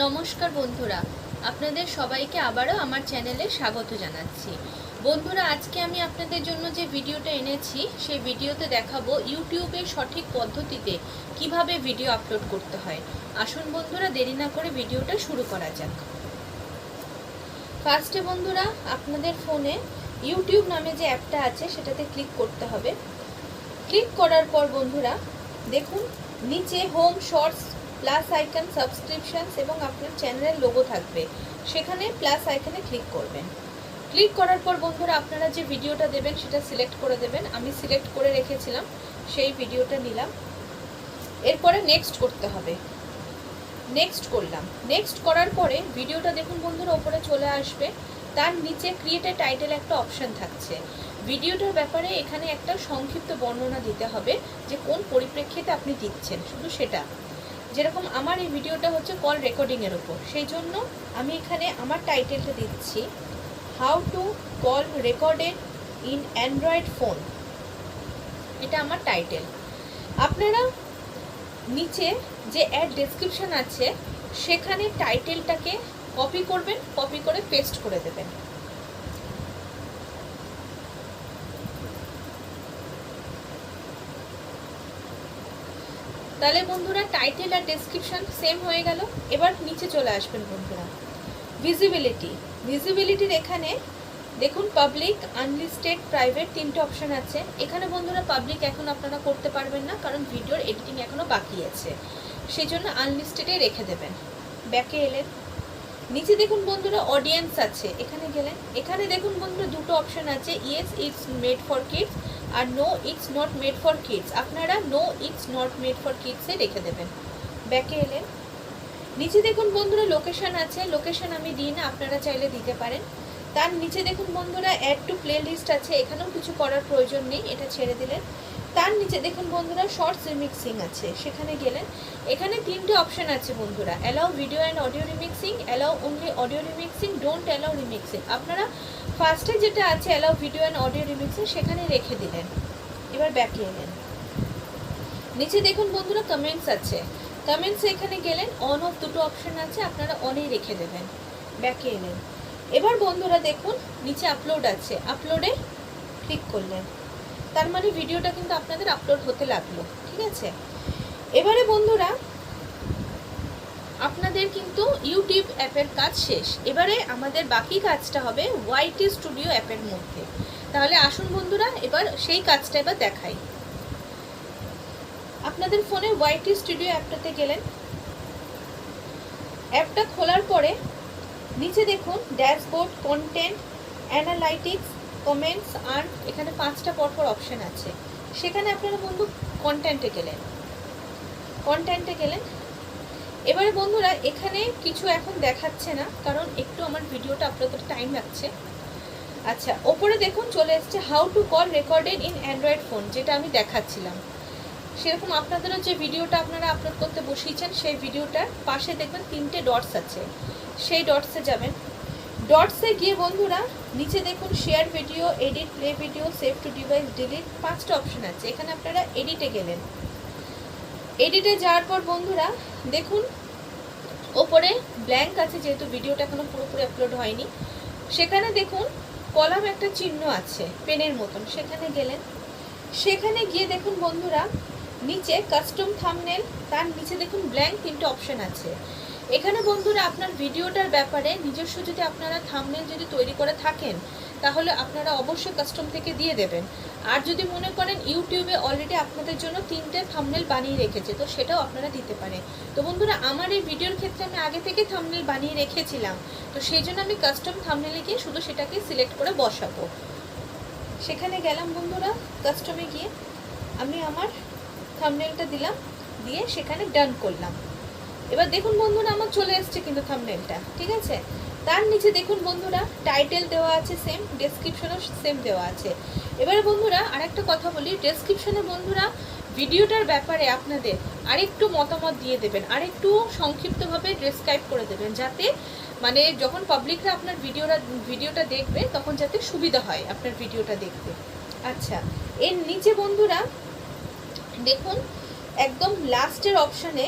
নমস্কার বন্ধুরা, আপনাদের সবাইকে আবারও আমার চ্যানেলে স্বাগত জানাচ্ছি। বন্ধুরা, আজকে আমি আপনাদের জন্য যে ভিডিওটা এনেছি সেই ভিডিওতে দেখাবো ইউটিউবের সঠিক পদ্ধতিতে কিভাবে ভিডিও আপলোড করতে হয়। আসুন বন্ধুরা, দেরি না করে ভিডিওটা শুরু করা যাক। ফার্স্টে বন্ধুরা, আপনাদের ফোনে ইউটিউব নামে যে অ্যাপটা আছে সেটাতে ক্লিক করতে হবে। ক্লিক করার পর বন্ধুরা দেখুন, নিচে home, shorts, plus icon, subscriptions এবং আপনার চ্যানেলের লোগো থাকবে। সেখানে প্লাস আইকনে ক্লিক করবেন। ক্লিক করার পর বন্ধুরা আপনারা যে ভিডিওটা দেবেন সেটা সিলেক্ট করে দেবেন। আমি সিলেক্ট করে রেখেছিলাম, সেই ভিডিওটা নিলাম। এরপরে নেক্সট করতে হবে। নেক্সট করলাম। নেক্সট করার পরে ভিডিওটা দেখুন বন্ধুরা ওপরে চলে আসবে। তার নিচে ক্রিয়েট এ টাইটেল একটা অপশান থাকছে। ভিডিওটার ব্যাপারে এখানে একটা সংক্ষিপ্ত বর্ণনা দিতে হবে যে কোন পরিপ্রেক্ষিতে আপনি দিচ্ছেন, শুধু সেটা। যেরকম আমার এই ভিডিওটা হচ্ছে কল রেকর্ডিংয়ের ওপর, সেই জন্য আমি এখানে আমার টাইটেলটা দিচ্ছি how to call recorded in Android phone. এটা আমার টাইটেল। আপনারা নিচে যে অ্যাড ডেসক্রিপশন আছে সেখানে টাইটেলটাকে কপি করবেন, কপি করে পেস্ট করে দেবেন। তাহলে বন্ধুরা টাইটেল আর ডেসক্রিপশন সেম হয়ে গেল। এবার নিচে চলে আসবেন বন্ধুরা। ভিজিবিলিটির এখানে দেখুন পাবলিক, আনলিস্টেড, প্রাইভেট তিনটে অপশান আছে। এখানে বন্ধুরা পাবলিক এখন আপনারা করতে পারবেন না, কারণ ভিডিওর এডিটিং এখনও বাকি আছে, সেই জন্য আনলিস্টেডে রেখে দেবেন। ব্যাকে এলেন, নিচে দেখুন বন্ধুরা অডিয়েন্স আছে, এখানে গেলেন। এখানে দেখুন বন্ধুরা দুটো অপশান আছে, yes it's made for kids আর no it's not made for kids. আপনারা no it's not made for কিডসে রেখে দেবেন। ব্যাকে এলেন, নিচে দেখুন বন্ধুরা লোকেশন আছে, লোকেশন আমি দিই না, আপনারা চাইলে দিতে পারেন। তার নিচে দেখুন বন্ধুরা অ্যাড টু প্লে লিস্ট আছে, এখানেও কিছু করার প্রয়োজন নেই, এটা ছেড়ে দিলেন। তার নিচে দেখুন বন্ধুরা শর্টস রিমিক্সিং আছে, সেখানে গেলেন। এখানে তিনটে অপশান আছে বন্ধুরা, allow video and audio remixing, allow only audio remixing, don't allow remixing. আপনারা ফার্স্টে যেটা আছে allow video and audio remixing সেখানে রেখে দিলেন। এবার ব্যাকে এলেন, নিচে দেখুন বন্ধুরা কমেন্টস আছে, কমেন্টস এখানে গেলেন, অন অফ দুটো অপশান আছে, আপনারা অনেই রেখে দেবেন। ব্যাকে এলেন। এবার বন্ধুরা দেখুন নিচে আপলোড আছে, আপলোডে ক্লিক করলেন, তার মানে ভিডিওটা কিন্তু আপনাদের আপলোড হতে লাগলো, ঠিক আছে। এবারে বন্ধুরা আপনাদের কিন্তু ইউটিউব অ্যাপের কাজ শেষ। এবারে আমাদের বাকি কাজটা হবে ওয়াইটি স্টুডিও অ্যাপের মধ্যে। তাহলে আসুন বন্ধুরা এবার সেই কাজটা এবার দেখাই। আপনাদের ফোনে ওয়াইটি স্টুডিও অ্যাপটাতে গেলেন। অ্যাপটা খোলার পরে নিচে দেখুন ড্যাশবোর্ড, কন্টেন্ট, অ্যানালাইটিক্স, কমেন্টস আর এখানে পাঁচটা পরপর অপশান আছে। সেখানে আপনারা বন্ধু কন্টেন্টে গেলেন। এবারে বন্ধুরা এখানে কিছু এখন দেখাচ্ছে না, কারণ একটু আমার ভিডিওটা আপলোড করতে টাইম লাগছে। আচ্ছা, ওপরে দেখুন চলে এসছে how to call recorded in Android phone, যেটা আমি দেখাচ্ছিলাম। সেরকম আপনাদেরও যে ভিডিওটা আপনারা আপলোড করতে বসিয়েছেন সেই ভিডিওটার পাশে দেখবেন তিনটে ডটস আছে, সেই ডটসে যাবেন। ডটসে গিয়ে বন্ধুরা নিচে দেখুন share video, edit, play video, save two device, delete, পাঁচটা অপশান আছে। এখানে আপনারা এডিটে গেলেন। এডিটে যাওয়ার পর বন্ধুরা দেখুন ওপরে ব্ল্যাঙ্ক আছে, যেহেতু ভিডিওটা এখনো পুরোপুরি আপলোড হয়নি। সেখানে দেখুন কলাম একটা চিহ্ন আছে পেনের মতন, সেখানে গেলেন। সেখানে গিয়ে দেখুন বন্ধুরা নিচে কাস্টম থাম্বনেল, তার নিচে দেখুন ব্ল্যাঙ্ক তিনটে অপশান আছে। এখানে বন্ধুরা আপনার ভিডিওটার ব্যাপারে নিজস্ব যদি আপনারা থাম্বনেল যদি তৈরি করে থাকেন তাহলে আপনারা অবশ্যই কাস্টম থেকে দিয়ে দেবেন। আর যদি মনে করেন ইউটিউবে অলরেডি আপনাদের জন্য তিনটে থাম্বনেল বানিয়ে রেখেছে তো সেটাও আপনারা দিতে পারেন। তো বন্ধুরা আমার এই ভিডিওর ক্ষেত্রে আমি আগে থেকে থাম্বনেল বানিয়ে রেখেছিলাম, তো সেই জন্য আমি কাস্টম থাম্বনেলে গিয়ে শুধু সেটাকে সিলেক্ট করে বসাবো। সেখানে গেলাম বন্ধুরা, কাস্টমে গিয়ে আমি আমার থাম্বনেলটা দিলাম, দিয়ে সেখানে ডান করলাম। এবার দেখুন বন্ধুরা আমার চলে এসছে কিন্তু থাম্বনেলটা, ঠিক আছে। তার নিচে দেখুন বন্ধুরা টাইটেল দেওয়া আছে সেম, ডেসক্রিপশনও সেম দেওয়া আছে। এবারে বন্ধুরা আরেকটা কথা বলি, ডেসক্রিপশনে বন্ধুরা ভিডিওটার ব্যাপারে আপনাদের আরেকটু মতামত দিয়ে দেবেন, আরেকটু সংক্ষিপ্তভাবে ডেসক্রাইব করে দেবেন, যাতে মানে যখন পাবলিকরা আপনার ভিডিওটা দেখবে তখন যাতে সুবিধা হয় আপনার ভিডিওটা দেখতে। আচ্ছা, এর নিচে বন্ধুরা দেখুন একদম লাস্টের অপশানে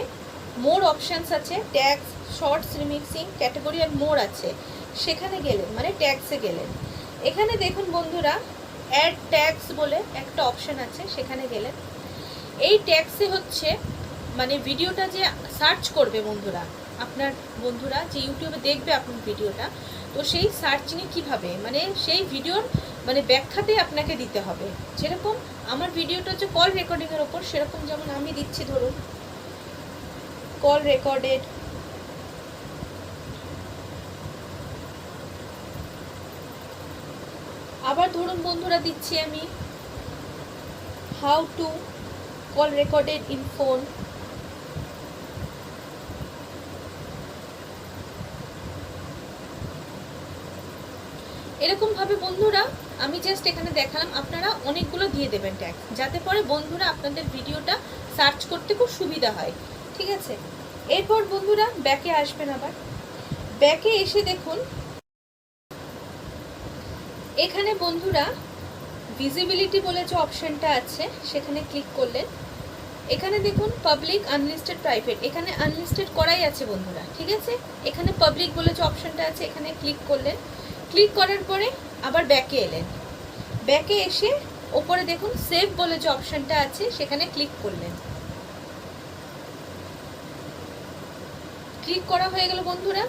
মোর অপশানস আছে, ট্যাগস, শর্টস, রিমিক্সিং, ক্যাটাগরি আর মোর আছে, সেখানে গেলেন মানে ট্যাগসে গেলেন। এখানে দেখুন বন্ধুরা অ্যাড ট্যাগস বলে একটা অপশান আছে, সেখানে গেলেন। এই ট্যাগসে হচ্ছে মানে ভিডিওটা যে সার্চ করবে বন্ধুরা, আপনার বন্ধুরা যে ইউটিউবে দেখবে আপনার ভিডিওটা, তো সেই সার্চিংয়ে কীভাবে মানে সেই ভিডিওর মানে ব্যাখ্যাতে আপনাকে দিতে হবে। যেরকম আমার ভিডিওটা হচ্ছে কল রেকর্ডিংয়ের ওপর, সেরকম যেমন আমি দিচ্ছি ধরুন কল রেকর্ডেড, আবার ধরুন বন্ধুরা দিচ্ছি আমি how to call recorded in phone. এরকমভাবে বন্ধুরা আমি জাস্ট এখানে দেখালাম, আপনারা অনেকগুলো দিয়ে দেবেন ট্যাগ, যাতে পরে বন্ধুরা আপনাদের ভিডিওটা সার্চ করতে খুব সুবিধা হয়। ঠিক আছে, এরপর বন্ধুরা ব্যাকে আসবেন। আবার ব্যাকে এসে দেখুন এখানে বন্ধুরা ভিজিবিলিটি বলে যে অপশানটা আছে সেখানে ক্লিক করলেন। এখানে দেখুন পাবলিক, আনলিস্টেড, প্রাইভেট, এখানে আনলিস্টেড করাই আছে বন্ধুরা। ঠিক আছে, এখানে পাবলিক বলে যে অপশানটা আছে এখানে ক্লিক করলেন। ক্লিক করার পরে আবার ব্যাকে এলেন। ব্যাকে এসে ওপরে দেখুন সেভ বলে যে অপশানটা আছে সেখানে ক্লিক করলেন। ক্লিক করা হয়ে গেল বন্ধুরা।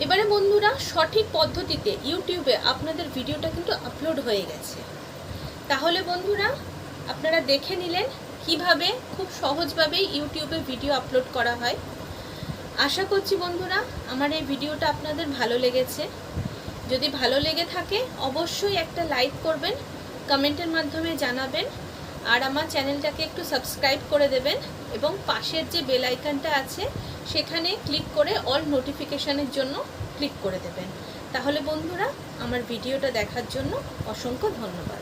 এবারে বন্ধুরা সঠিক পদ্ধতিতে ইউটিউবে আপনাদের ভিডিওটা কিন্তু আপলোড হয়ে গেছে। তাহলে বন্ধুরা আপনারা দেখে নিলেন কিভাবে খুব সহজভাবেই ইউটিউবে ভিডিও আপলোড করা হয়। আশা করছি বন্ধুরা আমার এই ভিডিওটা আপনাদের ভালো লেগেছে। যদি ভালো লেগে থাকে অবশ্যই একটা লাইক করবেন, কমেন্টের মাধ্যমে জানাবেন, আর আমার চ্যানেলটাকে একটু সাবস্ক্রাইব করে দেবেন এবং পাশের যে বেল আইকনটা আছে সেখানে ক্লিক করে অল নোটিফিকেশনের জন্য ক্লিক করে দেবেন। তাহলে বন্ধুরা আমার ভিডিওটা দেখার জন্য অসংখ্য ধন্যবাদ।